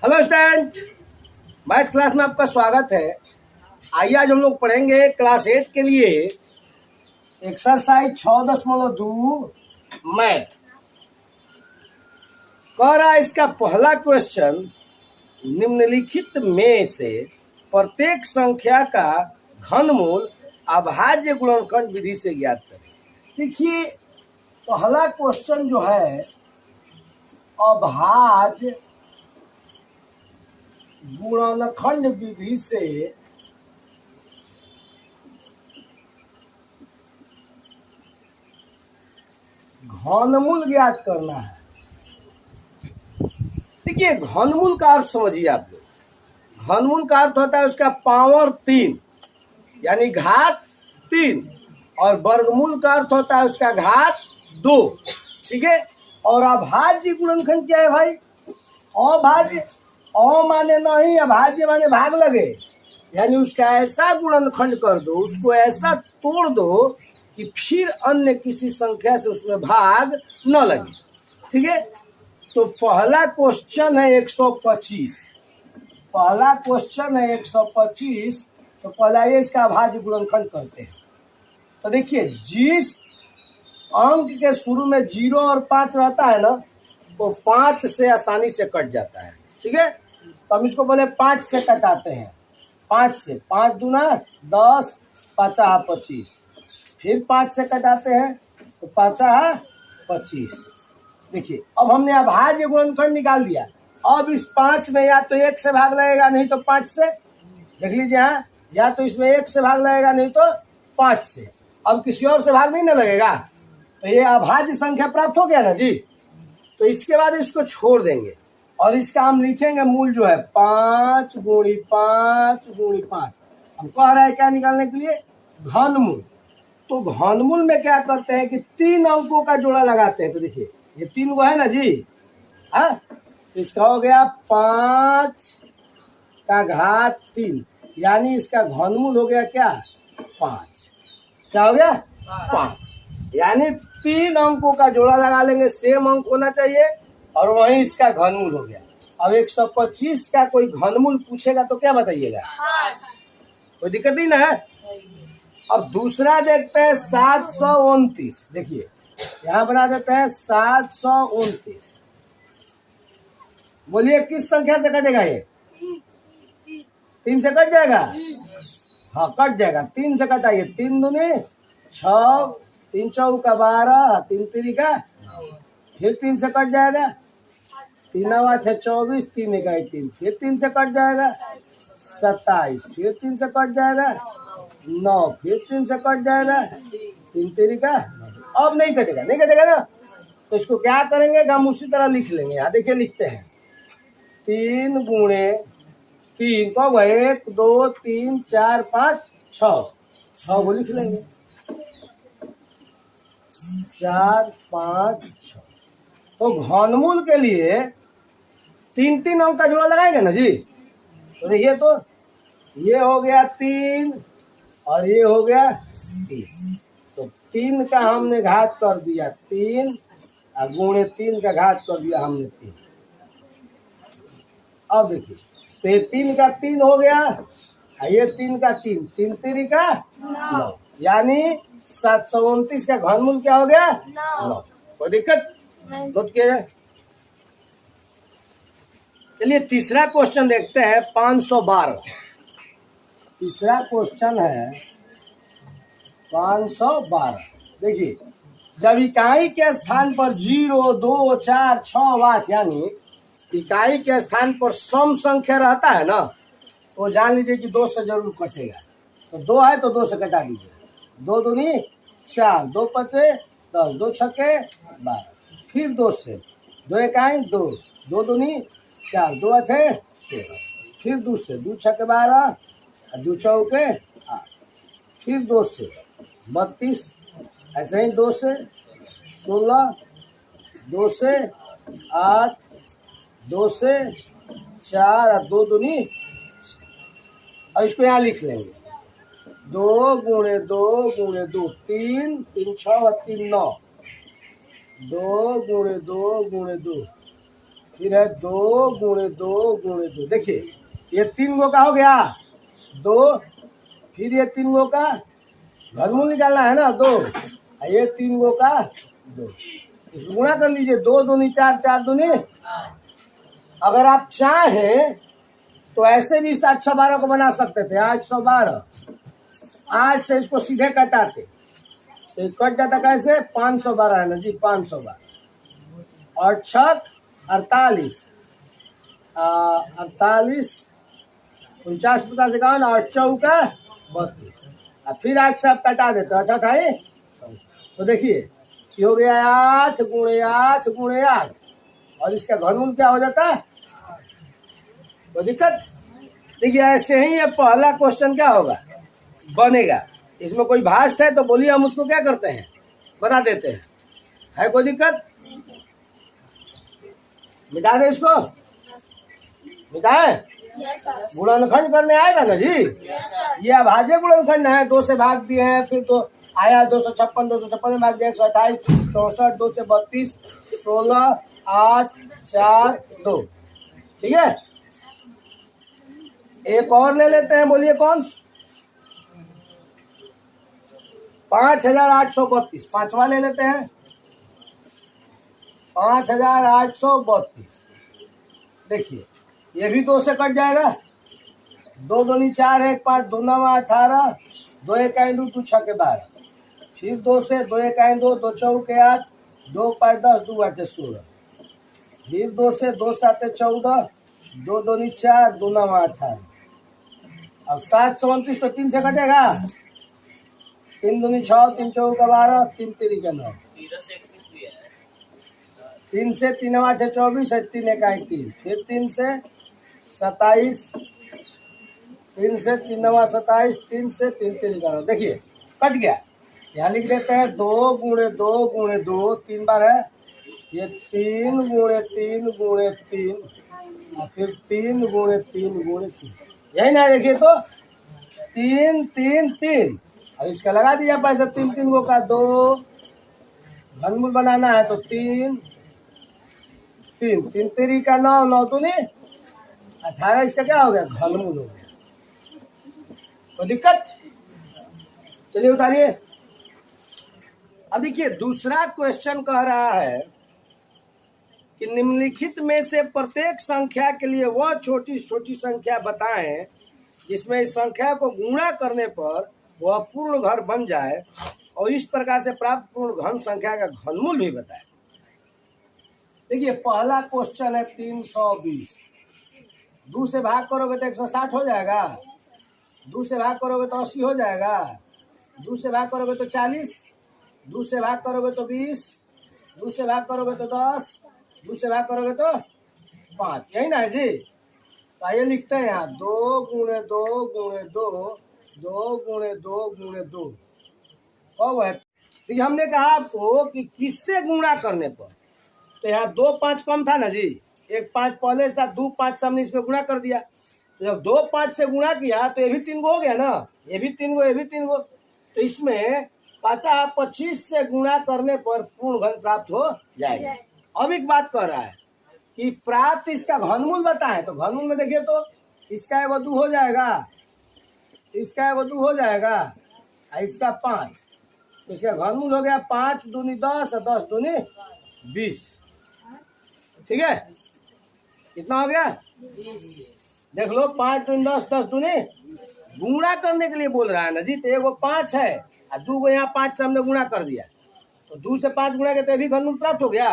Hello student, math class में आपका स्वागत है। आइए आज हम लोग पढ़ेंगे क्लास 8 के लिए एक्सरसाइज 6.2 मैथ। कह रहा है इसका पहला क्वेश्चन, निम्नलिखित में से प्रत्येक संख्या का घनमूल अभाज्य गुणनखंड विधि से ज्ञात करें। देखिए पहला क्वेश्चन जो है अभाज्य गुणनखंड विधि से घनमूल ज्ञात करना है। देखिए घनमूल का अर्थ समझिए आप लोग। घनमूल का अर्थ होता है उसका पावर 3 यानी घात 3, और वर्गमूल का अर्थ होता है उसका घात 2। ठीक है। और अभाज्य गुणनखंड क्या है भाई? अभाज्य, अ माने नहीं, अभाज्य माने भाग लगे, यानी उसका ऐसा गुणनखंड कर दो, उसको ऐसा तोड़ दो कि फिर अन्य किसी संख्या से उसमें भाग न लगे। ठीक है। तो पहला क्वेश्चन है 125। पहला क्वेश्चन है 125। तो पहला ये इसका अभाज्य गुणनखंड करते हैं। तो देखिए जिस अंक के शुरू में 0 और 5 रहता है ना, वो 5 से आसानी से कट जाता है। ठीक है। तो हम इसको पहले 5 से कटाते हैं। 5 से, 5 दूना 10, 5 25। फिर 5 से कटाते हैं तो 5 25। देखिए अब हमने अभाज्य गुणनखंड निकाल दिया। अब इस 5 में या तो 1 से भाग लगेगा, नहीं तो 5 से। देख लीजिए यहाँ, या तो इसमें 1 से भाग लगेगा, नहीं तो 5 से। अब किसी और से भाग नहीं ना लगेगा, तो ये अभाज्य संख्या प्राप्त हो गया ना जी। तो इसके बाद इसको छोड़ देंगे और इसका हम लिखेंगे मूल जो है 5 गुणी 5 गुणी 5। हम कह रहे हैं क्या निकालने के लिए? घनमूल। तो घनमूल में क्या करते हैं कि 3 अंकों का जोड़ा लगाते हैं। तो देखिए ये 3 वो है ना जी। हाँ, तो इसका हो गया 5 का घात 3, यानी इसका घनमूल हो गया क्या? 5। क्या हो गया? 5। यानी 3 अंकों का जोड़ा लगा लेंगे, सेम अंक होना चाहिए, और वहीं इसका घनमूल हो गया। अब 125 का कोई घनमूल पूछेगा तो क्या बताइएगा? कोई दिक्कत नहीं ना है। अब दूसरा देखते हैं 729। देखिए यहाँ बना देते हैं 729। बोलिए किस संख्या से कटेगा ये? 3 से कट जाएगा। हाँ कट जाएगा। 3 से कटाइए। 3 दूनी 6, 3 चौका 12, 3 3 का, फिर 3 से कट जाएगा। 3 8 है 24, 3 1 3, फिर 3 से कट जाएगा। 27, फिर 3 से कट जाएगा। 9, फिर 3 से कट जाएगा। 3 3 का, अब नहीं कटेगा, नहीं कटेगा ना। तो इसको क्या करेंगे हम उसी तरह लिख लेंगे। यहाँ देखिए लिखते हैं 3 गुणे 3 कब? 1 2 3 4 5 6 को लिख लेंगे। 4 5 6। तो घनमूल के लिए 3 अंक का जोड़ा लगाएंगे ना जी। तो देखिए तो ये हो गया 3 और ये हो गया 3। तो 3 का हमने घात कर दिया 3, और गुणे 3 का घात कर दिया हमने 3। अब देखिए तो ये 3 का 3 हो गया, ये 3 का 3, 3 3 का 9, यानी 729 का घनमूल क्या हो गया? 9। कोई दिक्कत? नोट किया जाए। चलिए तीसरा क्वेश्चन देखते हैं 512। तीसरा क्वेश्चन है 512। देखिए जब इकाई के स्थान पर 0 2 4 6 8 यानी इकाई के स्थान पर सम संख्या रहता है ना, तो जान लीजिए कि 2 से जरूर कटेगा। तो 2 है तो 2 से कटा दीजिए। 2 दूनी 4, 2 पचे 10, 2 छक्के 12, फिर 2 से, 2 इकाई 2, 2 दूनी 4, 2 अठे 16, फिर 2 से, 2 छक्के 12, 2 चौके 8, फिर 2 से 32, ऐसे ही 2 से 16, 2 से 8, 2 से 4 और 2 दूनी। अब इसको यहाँ लिख लेंगे 2 गुणे 2 गुणे 2 3, 3 6 और 3 9। 2 गुणे 2 गुणे 2 फिर है 2 गुणे 2 गुणे 2। देखिए ये 3 गो का हो गया 2, फिर ये 3 गो का घनमूल निकालना है ना 2, ये 3 गो का 2, इसको गुणा कर लीजिए 2 दूनी 4, 4 दूनी। अगर आप चाहें तो ऐसे भी 812 को बना सकते थे, 812, 8 से इसको सीधे कटाते तो कट जाता कैसे, 512 है ना जी, 512 और 6 48, 48, 49, 50, 51 और 4 32, और फिर 8 से आप कटा देते 88। तो देखिए ये हो गया 8 गुणे 8 गुणे 8, और इसका घनमूल क्या हो जाता है, कोई दिक्कत। देखिए ऐसे ही ये पहला क्वेश्चन क्या होगा, बनेगा। इसमें कोई भाष्य है तो बोलिए, हम उसको क्या करते हैं, बता देते हैं। है कोई दिक्कत, मिटा दे इसको, मिटाए। गुणनखंड करने आएगा ना जी, ये अभाज्य गुणनखंड है। 2 से भाग दिए हैं, फिर तो आया 256, 256 में भाग दिया 128, 64, 2 से 32, 16, 8, 4, 2। ठीक है, एक और ले लेते हैं, बोलिए कौन, 5832, पांचवा ले लेते हैं 5832। देखिए ये भी 2 से कट जाएगा, 2 दूनी 4 है, 5 दूना 18, 2 1 2 2 6 के 12, फिर 2 से 2 1 2 2 4 के 8, 2 5 10 2 8 16, फिर 2 से 2 7 14, 2 दूनी 4 दूना 18, अब 729 तो 3 से कटेगा, 3 दूनी 6, 3 4 का 12, 3 3 का 9, 3 से 3 8 24 है, 3 1 3, फिर 3 से 27, 3 से 3 27, 3 से 3 3 का 9। देखिए कट गया, यहाँ लिख देते हैं 2 गुणे 2 गुणे 2, 3 बार है, ये 3 गुणे 3 गुणे 3, और फिर 3 गुणे 3 गुणे 3, यही ना। देखिए तो 3 3 3, अब इसका लगा दिया पैसा, 3 3 गो का 2, घनमूल बनाना है तो 3 3 3 3 का 9, 9 दूनी 18, इसका क्या हो गया, घनमूल हो गया। कोई दिक्कत, चलिए उतारिए। अब देखिए दूसरा क्वेश्चन कह रहा है कि निम्नलिखित में से प्रत्येक संख्या के लिए वह छोटी छोटी संख्या बताएं जिसमें इस संख्या को गुणा करने पर वह पूर्ण घर बन जाए, और इस प्रकार से प्राप्त पूर्ण घन संख्या का घनमूल भी बताएं। देखिए पहला क्वेश्चन है 320, 2 से भाग करोगे तो 160 हो जाएगा, 2 से भाग करोगे तो 80 हो जाएगा, 2 से भाग करोगे तो 40, 2 से भाग करोगे तो 20, 2 से भाग करोगे तो 10, 2 से भाग करोगे तो 5, यही ना है जी। तो आइए लिखते हैं यहाँ 2 गुणे 2 गुणे 2, 2 गुणे 2 गुणे 2, हो है। तो हमने कहा आपको कि किससे गुणा करने पर, तो यहाँ 2 5 कम था ना जी, 1 5 पहले था, 2 5 से हमने इसमें गुणा कर दिया। तो जब 2 5 से गुणा किया तो ये भी 3 गो हो गया ना, ये भी 3 गो, ये भी 3 गो, तो इसमें 25 से गुणा करने पर पूर्ण घन प्राप्त हो जाएगा। अब एक बात कह रहा है कि प्राप्त इसका घनमूल बताएं, तो घनमूल में देखिए तो इसका एगो 2 हो जाएगा, इसका एगो 2 हो जाएगा, इसका 5, तो इसका घनमूल हो गया 5 दूनी 10 और 10 दूनी 20। ठीक है, कितना हो गया, देख लो 5 दूनी 10, 10 दूनी, गुणा करने के लिए बोल रहा है ना जी। तो एगो 5 है और 2 गो यहाँ 5 से हमने गुणा कर दिया, तो 2 से 5 गुणा के तो भी घनमूल प्राप्त हो गया।